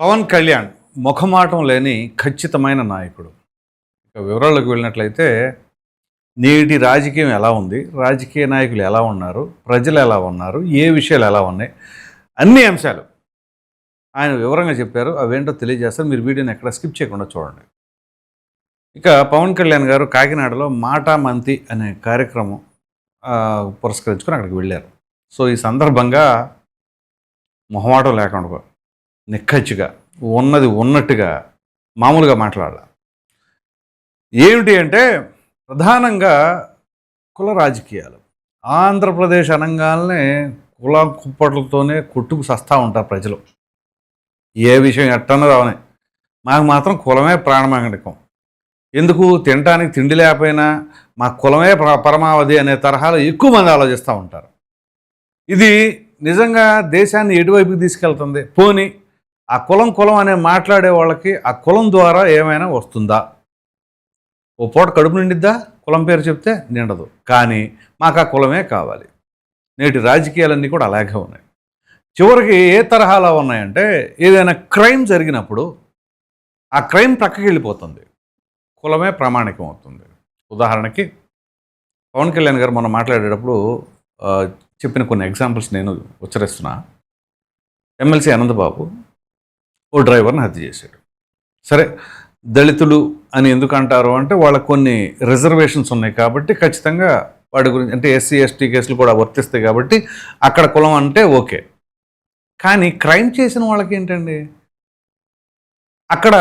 పవన్ కళ్యాణ్ ముఖమాటం లేని ఖచ్చితమైన నాయకుడు. ఇక వివరాల్లోకి వెళ్ళినట్లయితే నేటి రాజకీయం ఎలా ఉంది, రాజకీయ నాయకులు ఎలా ఉన్నారు, ప్రజలు ఎలా ఉన్నారు, ఏ విషయాలు ఎలా ఉన్నాయి, అన్ని అంశాలు ఆయన వివరంగా చెప్పారు. అవేంటో తెలియజేస్తారు. మీరు వీడియోని ఎక్కడ స్కిప్ చేయకుండా చూడండి. ఇక పవన్ కళ్యాణ్ గారు కాకినాడలో మాటా మంతి అనే కార్యక్రమం పురస్కరించుకొని అక్కడికి వెళ్ళారు. సో ఈ సందర్భంగా మొహమాటం లేకుండా నిక్కచ్చిగా ఉన్నది ఉన్నట్టుగా మామూలుగా మాట్లాడాలి. ఏమిటి అంటే ప్రధానంగా కుల రాజకీయాలు. ఆంధ్రప్రదేశ్ అనగానే కుల కుప్పట్లతోనే కొట్టుకు సస్తా ఉంటారు ప్రజలు. ఏ విషయం ఎట్టన్నది అవనే, మాకు మాత్రం కులమే ప్రాణమాగడికం. ఎందుకు తినడానికి తిండి లేకపోయినా మా కులమే పరమావధి అనే తరహాలో ఎక్కువ మంది ఆలోచిస్తూ ఉంటారు. ఇది నిజంగా దేశాన్ని ఎటువైపుకి తీసుకెళ్తుంది? పోనీ ఆ కులం అనే మాట్లాడే వాళ్ళకి ఆ కులం ద్వారా ఏమైనా వస్తుందా? ఓ పూట కడుపు నిండిద్దా? కులం పేరు చెప్తే నిండదు. కానీ మాకు ఆ కులమే కావాలి. నేటి రాజకీయాలన్నీ కూడా అలాగే ఉన్నాయి. చివరికి ఏ తరహాలో ఉన్నాయంటే ఏదైనా క్రైమ్ జరిగినప్పుడు ఆ క్రైమ్ పక్కకి వెళ్ళిపోతుంది, కులమే ప్రామాణికం అవుతుంది. ఉదాహరణకి పవన్ కళ్యాణ్ గారు మొన్న మాట్లాడేటప్పుడు చెప్పిన కొన్ని ఎగ్జాంపుల్స్ నేను ఉచ్చరిస్తున్నా. ఎమ్మెల్సీ అనంతబాబు ఓ డ్రైవర్ని హత్య చేశాడు. సరే, దళితులు అని ఎందుకు అంటారు అంటే వాళ్ళకు కొన్ని రిజర్వేషన్స్ ఉన్నాయి కాబట్టి ఖచ్చితంగా వాడి గురించి, అంటే ఎస్సీ ఎస్టీ కేసులు కూడా వర్తిస్తాయి కాబట్టి అక్కడ కులం అంటే ఓకే. కానీ క్రైమ్ చేసిన వాళ్ళకి ఏంటండి? అక్కడ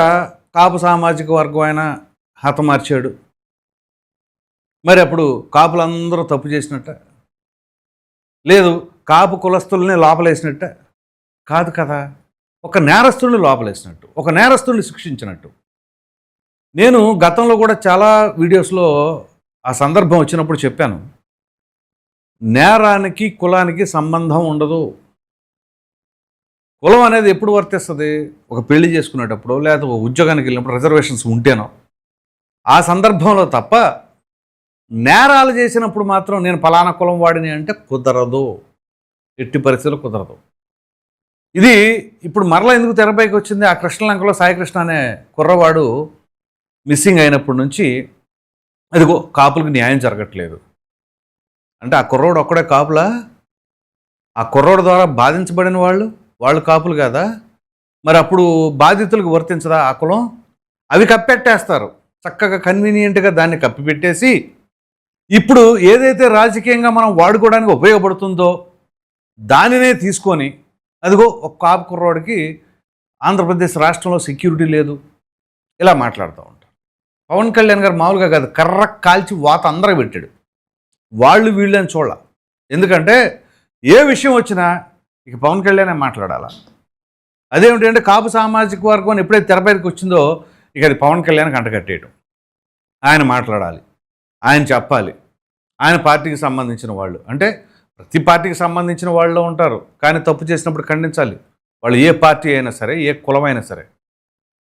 కాపు సామాజిక వర్గం ఆయన హతమార్చాడు, మరి అప్పుడు కాపులందరూ తప్పు చేసినట్ట? లేదు, కాపు కులస్తుల్ని లోపలేసినట్ట? కాదు కదా. ఒక నేరస్తుడిని లోపలేసినట్టు, ఒక నేరస్తుడిని శిక్షించినట్టు. నేను గతంలో కూడా చాలా వీడియోస్లో ఆ సందర్భం వచ్చినప్పుడు చెప్పాను, నేరానికి కులానికి సంబంధం ఉండదు. కులం అనేది ఎప్పుడు వర్తిస్తుంది? ఒక పెళ్లి చేసుకునేటప్పుడు, లేదా ఒక ఉద్యోగానికి వెళ్ళినప్పుడు రిజర్వేషన్స్ ఉంటేనో ఆ సందర్భంలో తప్ప నేరాలు చేసినప్పుడు మాత్రం నేను ఫలానా కులం వాడిని అంటే కుదరదు, ఎట్టి పరిస్థితుల్లో కుదరదు. ఇది ఇప్పుడు మరలా ఎందుకు తెరపైకి వచ్చింది? ఆ కృష్ణలంకలో సాయికృష్ణ అనే కుర్రవాడు మిస్సింగ్ అయినప్పటి నుంచి అదిగో కాపులకు న్యాయం జరగట్లేదు అంటే ఆ కుర్రోడు ఒక్కడే కాపులా? ఆ కుర్రోడు ద్వారా బాధించబడిన వాళ్ళు కాపులు కదా? మరి అప్పుడు బాధితులకు వర్తించదా ఆ కులం? అవి కప్పెట్టేస్తారు, చక్కగా కన్వీనియంట్గా దాన్ని కప్పిపెట్టేసి ఇప్పుడు ఏదైతే రాజకీయంగా మనం వాడుకోవడానికి ఉపయోగపడుతుందో దానినే తీసుకొని అదిగో ఒక కాపు కుర్రోడికి ఆంధ్రప్రదేశ్ రాష్ట్రంలో సెక్యూరిటీ లేదు, ఇలా మాట్లాడుతూ ఉంటారు. పవన్ కళ్యాణ్ గారు మామూలుగా కాదు, కర్ర కాల్చి వాత అందరూ పెట్టాడు. వాళ్ళు వీళ్ళని చూడాల. ఎందుకంటే ఏ విషయం వచ్చినా ఇక పవన్ కళ్యాణే మాట్లాడాలా. అదేమిటంటే కాపు సామాజిక వర్గం ఎప్పుడైతే తెరపైకి వచ్చిందో ఇక అది పవన్ కళ్యాణ్కి అంటగట్టేయడం. ఆయన మాట్లాడాలి, ఆయన చెప్పాలి. ఆయన పార్టీకి సంబంధించిన వాళ్ళు అంటే ప్రతి పార్టీకి సంబంధించిన వాళ్ళు ఉంటారు, కానీ తప్పు చేసినప్పుడు ఖండించాలి. వాళ్ళు ఏ పార్టీ అయినా సరే, ఏ కులమైనా సరే.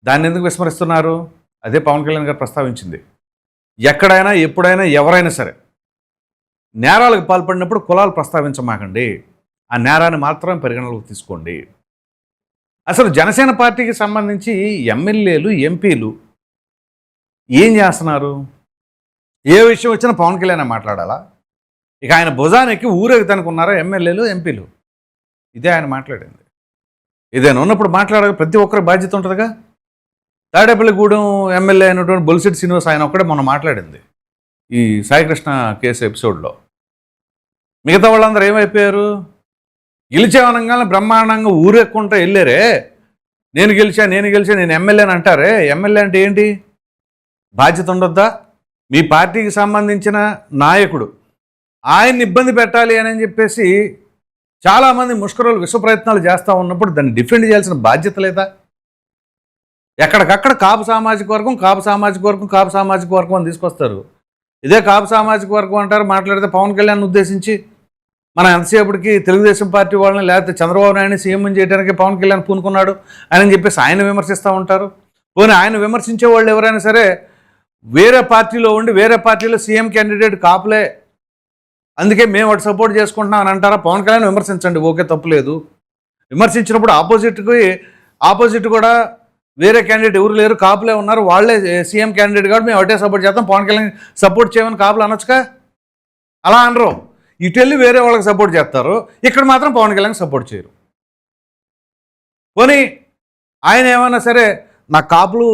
దాన్ని ఎందుకు విస్మరిస్తున్నారు? అదే పవన్ కళ్యాణ్ గారు ప్రస్తావించింది. ఎక్కడైనా ఎప్పుడైనా ఎవరైనా సరే నేరాలకు పాల్పడినప్పుడు కులాలు ప్రస్తావించమాకండి, ఆ నేరాన్ని మాత్రం పరిగణలోకి తీసుకోండి. అసలు జనసేన పార్టీకి సంబంధించి ఎమ్మెల్యేలు ఎంపీలు ఏం చేస్తున్నారు? ఏ విషయం వచ్చినా పవన్ కళ్యాణ్ మాట్లాడాలా? ఇక ఆయన భుజానికి ఊరేగుతానికి ఉన్నారా ఎమ్మెల్యేలు ఎంపీలు? ఇదే ఆయన మాట్లాడింది. ఏదైనా ఉన్నప్పుడు మాట్లాడాలి, ప్రతి ఒక్కరి బాధ్యత ఉంటుందిగా. తాడేపల్లిగూడెం ఎమ్మెల్యే అయినటువంటి బొలిశెట్టి శ్రీనివాస్ ఆయన ఒక్కడే మొన్న మాట్లాడింది ఈ సాయికృష్ణ కేసు ఎపిసోడ్లో. మిగతా వాళ్ళందరూ ఏమైపోయారు? గెలిచేవనంగానే బ్రహ్మాండంగా ఊరెక్కుంటూ వెళ్ళారే, నేను గెలిచా నేను ఎమ్మెల్యేని అంటారే. ఎమ్మెల్యే అంటే ఏంటి? బాధ్యత ఉండొద్దా? మీ పార్టీకి సంబంధించిన నాయకుడు ఆయన్ని ఇబ్బంది పెట్టాలి అని చెప్పేసి చాలామంది ముష్కరులు విశ్వ ప్రయత్నాలు చేస్తూ ఉన్నప్పుడు దాన్ని డిఫెండ్ చేయాల్సిన బాధ్యత లేదా? ఎక్కడికక్కడ కాపు సామాజిక వర్గం అని తీసుకొస్తారు. ఇదే కాపు సామాజిక వర్గం అంటారు, మాట్లాడితే పవన్ కళ్యాణ్ ఉద్దేశించి మనం ఎంతసేపటికి తెలుగుదేశం పార్టీ వాళ్ళని లేకపోతే చంద్రబాబు నాయుడిని సీఎం చేయడానికి పవన్ కళ్యాణ్ పూనుకున్నాడు అని చెప్పేసి ఆయన విమర్శిస్తూ ఉంటారు. పోనీ ఆయన విమర్శించే వాళ్ళు ఎవరైనా సరే వేరే పార్టీలో ఉండి వేరే పార్టీలో సీఎం క్యాండిడేట్ కాపులే, అందుకే మేము వాటి సపోర్ట్ చేసుకుంటున్నాం అని అంటారా? పవన్ కళ్యాణ్ విమర్శించండి, ఓకే, తప్పులేదు. విమర్శించినప్పుడు ఆపోజిట్కి ఆపోజిట్ కూడా వేరే క్యాండిడేట్ ఎవరు లేరు, కాపులే ఉన్నారు, వాళ్ళే సీఎం క్యాండిడేట్ కాబట్టి మేము ఒకటే సపోర్ట్ చేస్తాం, పవన్ కళ్యాణ్ సపోర్ట్ చేయమని కాపులు అనొచ్చుగా. అలా అనరు. ఇటు వెళ్ళి వేరే వాళ్ళకి సపోర్ట్ చేస్తారు, ఇక్కడ మాత్రం పవన్ కళ్యాణ్ సపోర్ట్ చేయరు. పోనీ ఆయన ఏమన్నా సరే నా కాపులు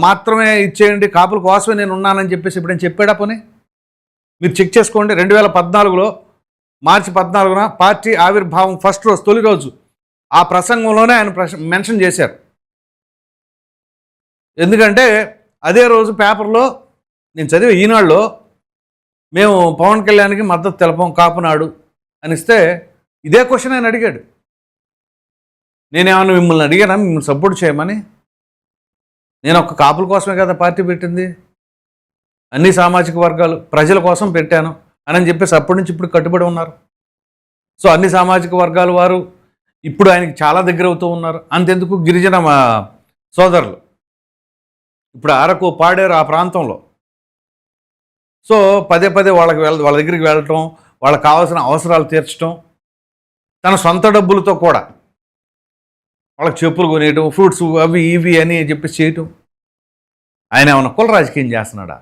మాత్రమే ఇచ్చేయండి, కాపుల కోసమే నేను ఉన్నానని చెప్పేసి ఇప్పుడు నేను చెప్పాడా? పోనీ మీరు చెక్ చేసుకోండి. 2014లో మార్చి 14న పార్టీ ఆవిర్భావం ఫస్ట్ రోజు, తొలి రోజు ఆ ప్రసంగంలోనే ఆయన మెన్షన్ చేశారు. ఎందుకంటే అదే రోజు పేపర్లో నేను చదివే ఈనాడులో మేము పవన్ కళ్యాణ్కి మద్దతు తెలపం కాపునాడు అనిస్తే ఇదే క్వశ్చన్ ఆయన అడిగాడు. నేనేమన్నా మిమ్మల్ని అడిగానా మిమ్మల్ని సపోర్ట్ చేయమని? నేను ఒక్క కాపుల కోసమే కదా పార్టీ పెట్టింది, అన్ని సామాజిక వర్గాలు ప్రజల కోసం పెట్టాను అని చెప్పేసి అప్పటి నుంచి ఇప్పుడు కట్టుబడి ఉన్నారు. సో అన్ని సామాజిక వర్గాల వారు ఇప్పుడు ఆయనకి చాలా దగ్గర అవుతూ ఉన్నారు. అంతెందుకు గిరిజన సోదరులు ఇప్పుడు అరకు, పాడేరు ఆ ప్రాంతంలో సో పదే పదే వాళ్ళ దగ్గరికి వెళ్ళటం, వాళ్ళకి కావాల్సిన అవసరాలు తీర్చడం, తన సొంత డబ్బులతో కూడా వాళ్ళకి చెప్పులు కొనేయటం, ఫ్రూట్స్ అవి ఇవి అని చెప్పేసి చేయటం. ఆయన ఏమన్నా కుల రాజకీయం చేస్తున్నాడా?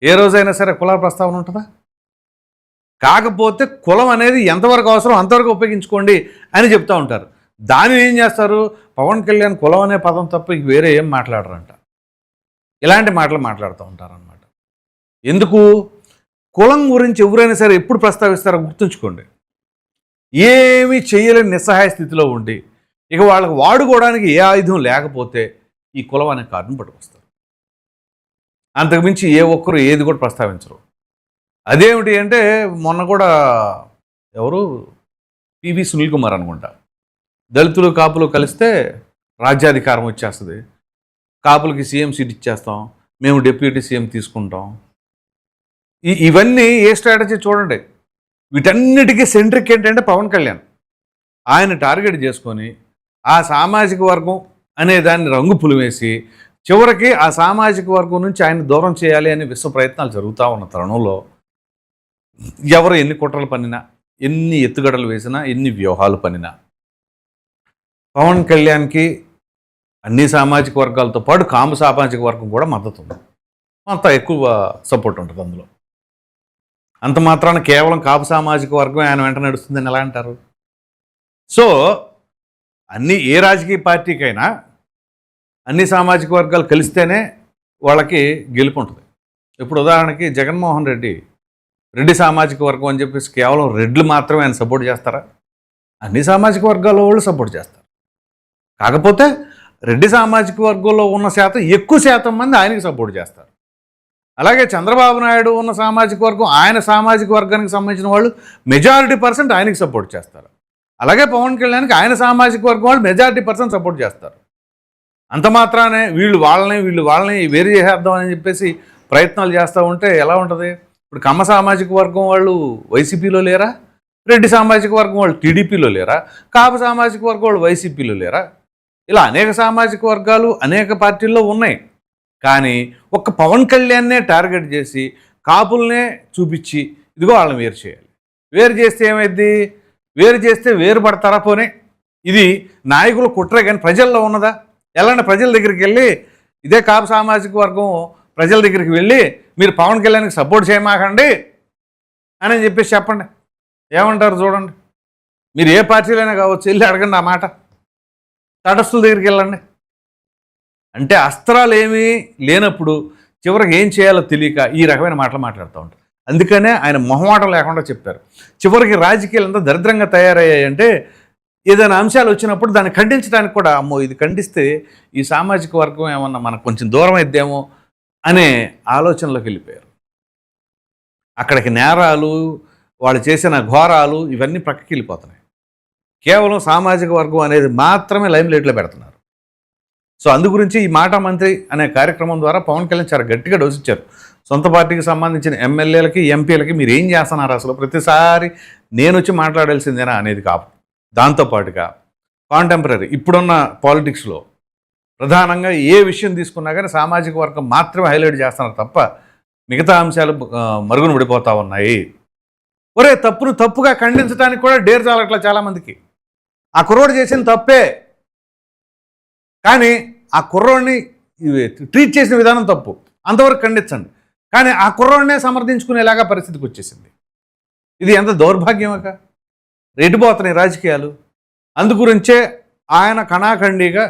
ఏ రోజైనా సరే కుల ప్రస్తావన ఉంటుందా? కాకపోతే కులం అనేది ఎంతవరకు అవసరం అంతవరకు ఉపయోగించుకోండి అని చెప్తూ ఉంటారు. దాన్ని ఏం చేస్తారు? పవన్ కళ్యాణ్ కులం అనే పదం తప్ప ఇంక వేరే ఏం మాట్లాడరంట. ఇలాంటి మాటలు మాట్లాడుతూ ఉంటారనమాట. ఎందుకు? కులం గురించి ఎవరైనా సరే ఎప్పుడు ప్రస్తావిస్తారో గుర్తుంచుకోండి. ఏమీ చేయలేని నిస్సహాయ స్థితిలో ఉండి ఇక వాళ్ళకి వాడుకోవడానికి ఏ ఆయుధం లేకపోతే ఈ కులం అనే కార్డును పట్టుకొస్తారు. అంతకుమించి ఏ ఒక్కరు ఏది కూడా ప్రస్తావించరు. అదేమిటి అంటే మొన్న కూడా ఎవరు పివి సునీల్ కుమార్ అనుకుంటా, దళితులు కాపులు కలిస్తే రాజ్యాధికారం వచ్చేస్తుంది, కాపులకి సీఎం సీట్ ఇచ్చేస్తాం, మేము డిప్యూటీ సీఎం తీసుకుంటాం. ఇవన్నీ ఏ స్ట్రాటజీ చూడండి. వీటన్నిటికీ సెంట్రిక్ ఏంటంటే పవన్ కళ్యాణ్. ఆయన టార్గెట్ చేసుకొని ఆ సామాజిక వర్గం అనే దాన్ని రంగు పులివేసి చివరికి ఆ సామాజిక వర్గం నుంచి ఆయన దూరం చేయాలి అనే విశ్వ ప్రయత్నాలు జరుగుతూ ఉన్న తరుణంలో ఎవరు ఎన్ని కుట్రలు పన్నినా, ఎన్ని ఎత్తుగడలు వేసినా, ఎన్ని వ్యూహాలు పన్నినా పవన్ కళ్యాణ్కి అన్ని సామాజిక వర్గాలతో పాటు కాము సామాజిక వర్గం కూడా మద్దతు ఉంది. అంత ఎక్కువ సపోర్ట్ ఉంటుంది అందులో. అంత మాత్రాన కేవలం కాపు సామాజిక వర్గం ఆయన వెంట నడుస్తుందని ఎలా అంటారు? సో ఏ రాజకీయ పార్టీకైనా అన్ని సామాజిక వర్గాలు కలిస్తేనే వాళ్ళకి గెలుపు ఉంటుంది. ఇప్పుడు ఉదాహరణకి జగన్మోహన్ రెడ్డి సామాజిక వర్గం అని చెప్పేసి కేవలం రెడ్లు మాత్రమే ఆయన సపోర్ట్ చేస్తారా? అన్ని సామాజిక వర్గాల వాళ్ళు సపోర్ట్ చేస్తారు. కాకపోతే రెడ్డి సామాజిక వర్గంలో ఉన్న శాతం ఎక్కువ శాతం మంది ఆయనకి సపోర్ట్ చేస్తారు. అలాగే చంద్రబాబు నాయుడు ఉన్న సామాజిక వర్గం, ఆయన సామాజిక వర్గానికి సంబంధించిన వాళ్ళు మెజారిటీ% ఆయనకి సపోర్ట్ చేస్తారు. అలాగే పవన్ కళ్యాణ్కి ఆయన సామాజిక వర్గం వాళ్ళు మెజారిటీ% సపోర్ట్ చేస్తారు. అంత మాత్రానే వీళ్ళు వాళ్ళని వేరు చేసేద్దామని చెప్పేసి ప్రయత్నాలు చేస్తూ ఉంటే ఎలా ఉంటుంది? ఇప్పుడు కమ్మ సామాజిక వర్గం వాళ్ళు వైసీపీలో లేరా? రెడ్డి సామాజిక వర్గం వాళ్ళు టీడీపీలో లేరా? కాపు సామాజిక వర్గం వాళ్ళు వైసీపీలో లేరా? ఇలా అనేక సామాజిక వర్గాలు అనేక పార్టీల్లో ఉన్నాయి. కానీ ఒక్క పవన్ కళ్యాణ్నే టార్గెట్ చేసి కాపుల్నే చూపించి ఇదిగో వాళ్ళని వేరు చేయాలి. వేరు చేస్తే ఏమైంది? వేరు చేస్తే వేరు పడతారా? పోనీ ఇది నాయకులు కుట్రే కానీ ప్రజల్లో ఉన్నదా? ఎలాంటి ప్రజల దగ్గరికి వెళ్ళి ఇదే కాపు సామాజిక వర్గం ప్రజల దగ్గరికి వెళ్ళి మీరు పవన్ కళ్యాణ్కి సపోర్ట్ చేయమాకండి అని చెప్పేసి చెప్పండి, ఏమంటారు చూడండి. మీరు ఏ పార్టీలైనా కావచ్చు, వెళ్ళి అడగండి ఆ మాట. తటస్థుల దగ్గరికి వెళ్ళండి. అంటే అస్త్రాలు ఏమీ లేనప్పుడు చివరికి ఏం చేయాలో తెలియక ఈ రకమైన మాటలు మాట్లాడుతూ ఉంటారు. అందుకనే ఆయన మొహమాటం లేకుండా చెప్పారు. చివరికి రాజకీయాలు ఎంత దరిద్రంగా తయారయ్యాయంటే ఏదైనా అంశాలు వచ్చినప్పుడు దాన్ని ఖండించడానికి కూడా అమ్మో ఇది ఖండిస్తే ఈ సామాజిక వర్గం ఏమన్నా మనకు కొంచెం దూరం అయిద్దేమో అనే ఆలోచనలోకి వెళ్ళిపోయారు. అక్కడికి నేరాలు, వాళ్ళు చేసిన ఘోరాలు ఇవన్నీ ప్రక్కకి వెళ్ళిపోతున్నాయి. కేవలం సామాజిక వర్గం అనేది మాత్రమే లైమ్లైట్లో పెడుతున్నారు. సో అందు గురించి ఈ మాట మంత్రి అనే కార్యక్రమం ద్వారా పవన్ కళ్యాణ్ చాలా గట్టిగా డోసిచ్చారు. సొంత పార్టీకి సంబంధించిన ఎమ్మెల్యేలకి, ఎంపీలకి మీరు ఏం చేస్తున్నారు అసలు, ప్రతిసారి నేను వచ్చి మాట్లాడాల్సిందేనా అనేది కాదు. దాంతోపాటుగా కాంటెంపరీ ఇప్పుడున్న పాలిటిక్స్లో ప్రధానంగా ఏ విషయం తీసుకున్నా కానీ సామాజిక వర్గం మాత్రమే హైలైట్ చేస్తున్నారు తప్ప మిగతా అంశాలు మరుగున పడిపోతూ ఉన్నాయి. ఒరే తప్పును తప్పుగా ఖండించడానికి కూడా డేర్ చాలట్లా చాలామందికి. ఆ కుర్రోడు చేసిన తప్పే, కానీ ఆ కుర్రోడిని ట్రీట్ చేసిన విధానం తప్పు, అంతవరకు ఖండించండి. కానీ ఆ కుర్రోడినే సమర్థించుకునేలాగా పరిస్థితికి వచ్చేసింది. ఇది ఎంత దౌర్భాగ్యమక, రెడ్డిపోతున్నాయి రాజకీయాలు. అందుగురించే ఆయన కణాఖండిగా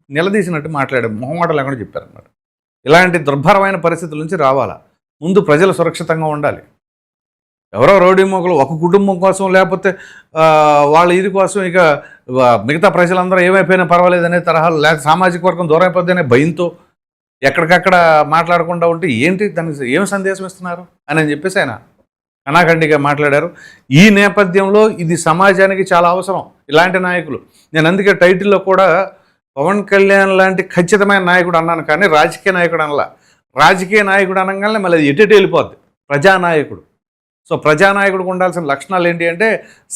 నిలదీసినట్టు మాట్లాడారు, మొహమాట లేకుండా చెప్పారన్నమాట. ఇలాంటి దుర్భరమైన పరిస్థితుల నుంచి రావాలా, ముందు ప్రజలు సురక్షితంగా ఉండాలి. ఎవరో రౌడీ మొక్కలు ఒక కుటుంబం కోసం, లేకపోతే వాళ్ళ ఇది కోసం ఇక మిగతా ప్రజలందరూ ఏమైపోయినా పర్వాలేదు అనే తరహాలు, లేకపోతే సామాజిక వర్గం దూరం అయిపోద్ది అనే భయంతో ఎక్కడికక్కడ మాట్లాడకుండా ఉంటే ఏంటి, దానికి ఏం సందేశం ఇస్తున్నారు అని చెప్పేసి ఆయన కణాఖండిగా మాట్లాడారు. ఈ నేపథ్యంలో ఇది సమాజానికి చాలా అవసరం ఇలాంటి నాయకులు. నేను అందుకే టైటిల్లో కూడా పవన్ కళ్యాణ్ లాంటి ఖచ్చితమైన నాయకుడు అన్నాను, కానీ రాజకీయ నాయకుడు అనలా. రాజకీయ నాయకుడు అనగానే మళ్ళీ ఎటు వెళ్ళిపోద్ది ప్రజానాయకుడు. సో ప్రజానాయకుడికి ఉండాల్సిన లక్షణాలు ఏంటి అంటే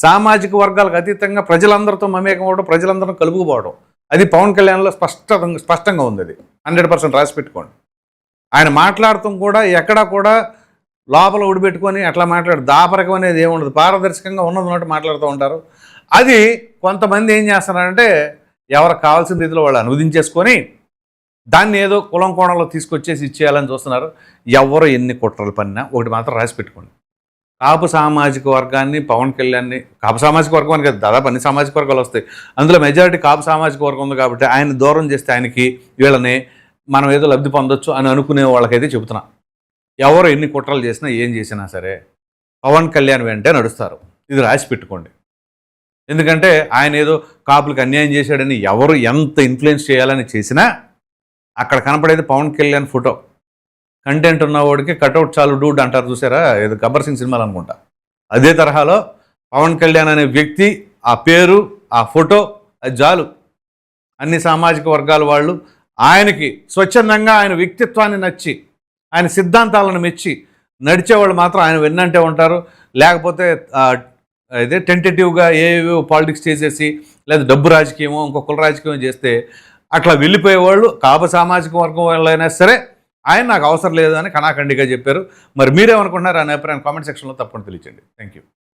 సామాజిక వర్గాలకు అతీతంగా ప్రజలందరితో మమేకం అవ్వడం, ప్రజలందరూ కలుపుకుపోవడం. అది పవన్ కళ్యాణ్లో స్పష్టంగా ఉంది. అది 100% రాసి పెట్టుకోండి. ఆయన మాట్లాడటం కూడా ఎక్కడా కూడా లోపల ఉడిపెట్టుకొని అట్లా మాట్లాడు దాపరకం అనేది ఏముండదు, పారదర్శకంగా ఉన్నట్టు మాట్లాడుతూ ఉంటారు. అది కొంతమంది ఏం చేస్తున్నారంటే ఎవరికి కావాల్సిన రీతిలో వాళ్ళు అనువదించేసుకొని దాన్ని ఏదో కులం కోణంలో తీసుకొచ్చేసి ఇచ్చేయాలని చూస్తున్నారు. ఎవరు ఎన్ని కుట్రలు పన్నా ఒకటి మాత్రం రాసి పెట్టుకోండి, కాపు సామాజిక వర్గాన్ని పవన్ కళ్యాణ్ని, కాపు సామాజిక వర్గం అని కదా, దాదాపు అన్ని సామాజిక వర్గాలు వస్తాయి, అందులో మెజారిటీ కాపు సామాజిక వర్గం ఉంది కాబట్టి ఆయన దూరం చేస్తే ఆయనకి వీళ్ళని మనం ఏదో లబ్ధి పొందొచ్చు అని అనుకునే వాళ్ళకైతే చెబుతున్నా, ఎవరు ఎన్ని కుట్రలు చేసినా ఏం చేసినా సరే పవన్ కళ్యాణ్ వెంటే నడుస్తారు. ఇది రాసి పెట్టుకోండి. ఎందుకంటే ఆయన ఏదో కాపులకు అన్యాయం చేశాడని ఎవరు ఎంత ఇన్ఫ్లుయెన్స్ చేయాలని చేసినా అక్కడ కనపడేది పవన్ కళ్యాణ్ ఫోటో. కంటెంట్ ఉన్నవాడికి కటౌట్ చాలు డూడ్ అంటారు చూసారా, ఏదో గబ్బర్ సింగ్ సినిమాలు అనుకుంటా. అదే తరహాలో పవన్ కళ్యాణ్ అనే వ్యక్తి, ఆ పేరు, ఆ ఫోటో, అది చాలు. అన్ని సామాజిక వర్గాల వాళ్ళు ఆయనకి స్వచ్ఛందంగా ఆయన వ్యక్తిత్వాన్ని నచ్చి ఆయన సిద్ధాంతాలను మెచ్చి నడిచేవాళ్ళు మాత్రం ఆయన వెన్నంటే ఉంటారు. లేకపోతే ఇదే టెంటేటివ్గా ఏవేవో పాలిటిక్స్ చేసేసి లేదా డబ్బు రాజకీయమో ఇంకో కుల రాజకీయం చేస్తే అట్లా వెళ్ళిపోయేవాళ్ళు కాపు సామాజిక వర్గం వాళ్ళైనా సరే ఆయన నాకు అవసరం లేదు అని కణాఖండిగా చెప్పారు. మరి మీరేమనుకుంటున్నారు అనే అభిప్రాయం కామెంట్ సెక్షన్లో తప్పకుండా తెలియచేయండి. Thank you.